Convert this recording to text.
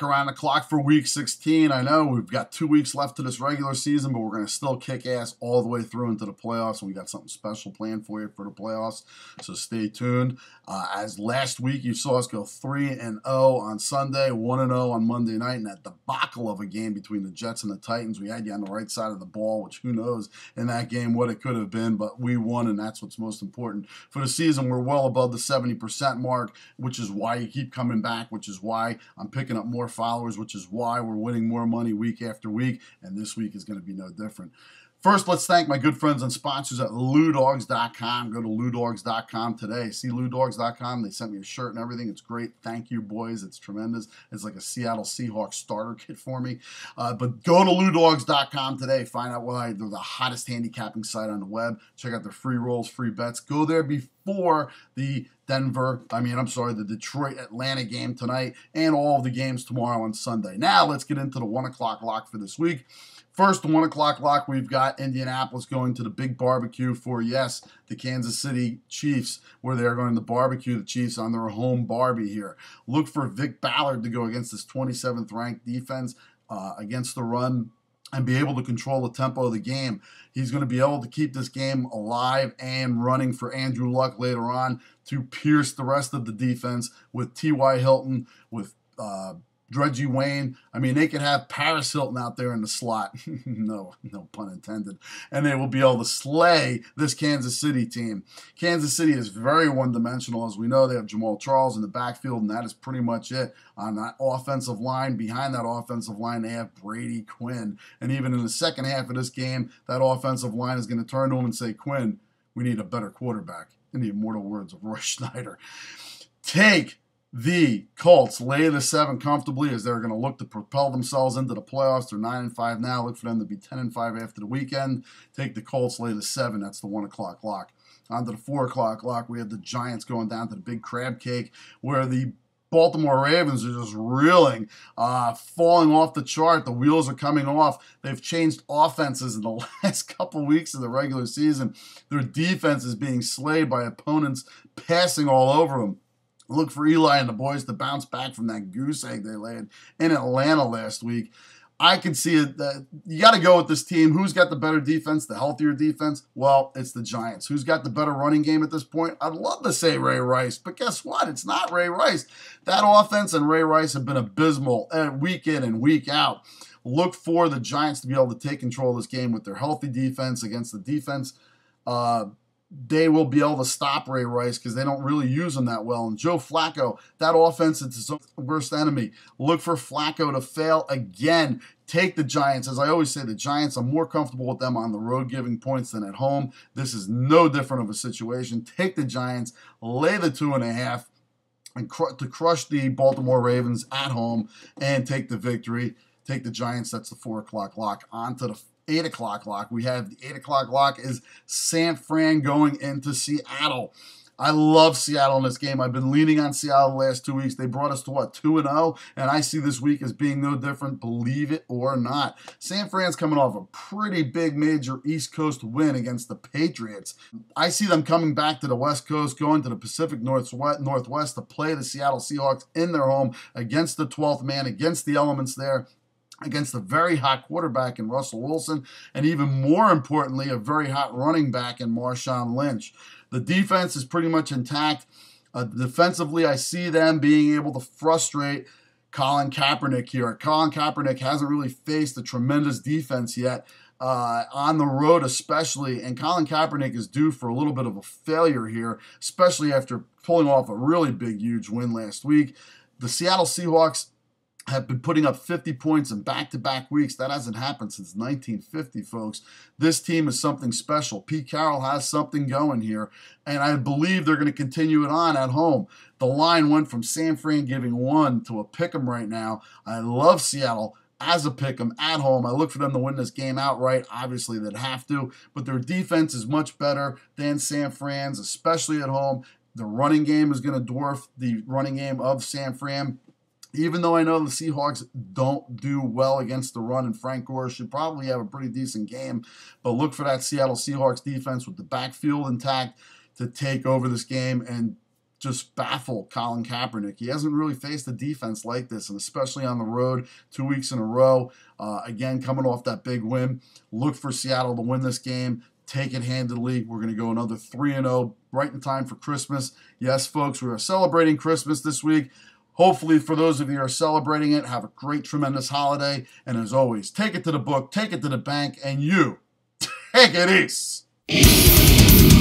Around the clock for week 16. I know we've got 2 weeks left to this regular season, but we're going to still kick ass all the way through into the playoffs, and we got something special planned for you for the playoffs, so stay tuned. As last week you saw us go 3-0 on Sunday, 1-0 on Monday night, and that debacle of a game between the Jets and the Titans. We had you on the right side of the ball, which who knows in that game what it could have been, but we won, and that's what's most important. For the season, we're well above the 70% mark, which is why you keep coming back, which is why I'm picking up more followers, which is why we're winning more money week after week, and this week is going to be no different. First, let's thank my good friends and sponsors at LouDogs.com. Go to LouDogs.com today. See LouDogs.com. They sent me a shirt and everything. It's great. Thank you, boys. It's tremendous. It's like a Seattle Seahawks starter kit for me. But go to LouDogs.com today. Find out why they're the hottest handicapping site on the web. Check out their free rolls, free bets. Go there before the Detroit Atlanta game tonight and all of the games tomorrow on Sunday. Now let's get into the 1 o'clock lock for this week. First, the 1 o'clock lock, we've got Indianapolis going to the big barbecue for, yes, the Kansas City Chiefs, where they're going to barbecue the Chiefs on their home Barbie here. Look for Vic Ballard to go against this 27th ranked defense against the run and be able to control the tempo of the game. He's going to be able to keep this game alive and running for Andrew Luck later on to pierce the rest of the defense with T.Y. Hilton, with Dredgy Wayne. I mean, they could have Paris Hilton out there in the slot. no pun intended. And they will be able to slay this Kansas City team. Kansas City is very one-dimensional. As we know, they have Jamal Charles in the backfield, and that is pretty much it. On that offensive line, behind that offensive line, they have Brady Quinn. And even in the second half of this game, that offensive line is going to turn to him and say, Quinn, we need a better quarterback. In the immortal words of Roy Schneider. Take the Colts, lay the 7 comfortably as they're going to look to propel themselves into the playoffs. They're 9-5 now. Look for them to be 10-5 after the weekend. Take the Colts, lay the 7. That's the 1 o'clock lock. On to the 4 o'clock lock, we have the Giants going down to the big crab cake, where the Baltimore Ravens are just reeling, falling off the chart. The wheels are coming off. They've changed offenses in the last couple weeks of the regular season. Their defense is being slayed by opponents passing all over them. Look for Eli and the boys to bounce back from that goose egg they laid in Atlanta last week. I can see it. You got to go with this team. Who's got the better defense, the healthier defense? Well, it's the Giants. Who's got the better running game at this point? I'd love to say Ray Rice, but guess what? It's not Ray Rice. That offense and Ray Rice have been abysmal week in and week out. Look for the Giants to be able to take control of this game with their healthy defense against the defense. They will be able to stop Ray Rice because they don't really use him that well. And Joe Flacco, that offense is his worst enemy. Look for Flacco to fail again. Take the Giants. As I always say, the Giants, I'm more comfortable with them on the road giving points than at home. This is no different of a situation. Take the Giants, lay the 2.5, and to crush the Baltimore Ravens at home and take the victory. Take the Giants. That's the 4 o'clock lock. On to the 8 o'clock lock. We have the 8 o'clock lock is San Fran going into Seattle. I love Seattle in this game. I've been leaning on Seattle the last 2 weeks. They brought us to, 2-0? And I see this week as being no different, believe it or not. San Fran's coming off a pretty big major East Coast win against the Patriots. I see them coming back to the West Coast, going to the Pacific Northwest to play the Seattle Seahawks in their home against the 12th man, against the elements there, against a very hot quarterback in Russell Wilson, and even more importantly, a very hot running back in Marshawn Lynch. The defense is pretty much intact. Defensively, I see them being able to frustrate Colin Kaepernick here. Colin Kaepernick hasn't really faced a tremendous defense yet, on the road especially, and Colin Kaepernick is due for a little bit of a failure here, especially after pulling off a really big, huge win last week. The Seattle Seahawks have been putting up 50 points in back-to-back weeks. That hasn't happened since 1950, folks. This team is something special. Pete Carroll has something going here, and I believe they're going to continue it on at home. The line went from San Fran giving 1 to a pick'em right now. I love Seattle as a pick'em at home. I look for them to win this game outright. Obviously, they'd have to, but their defense is much better than San Fran's, especially at home. The running game is going to dwarf the running game of San Fran. Even though I know the Seahawks don't do well against the run, and Frank Gore should probably have a pretty decent game, but look for that Seattle Seahawks defense with the backfield intact to take over this game and just baffle Colin Kaepernick. He hasn't really faced a defense like this, and especially on the road 2 weeks in a row. Again, coming off that big win, look for Seattle to win this game. Take it handedly. We're going to go another 3-0 right in time for Christmas. Yes, folks, we are celebrating Christmas this week. Hopefully, for those of you who are celebrating it, have a great, tremendous holiday. And as always, take it to the book, take it to the bank, and you take it easy.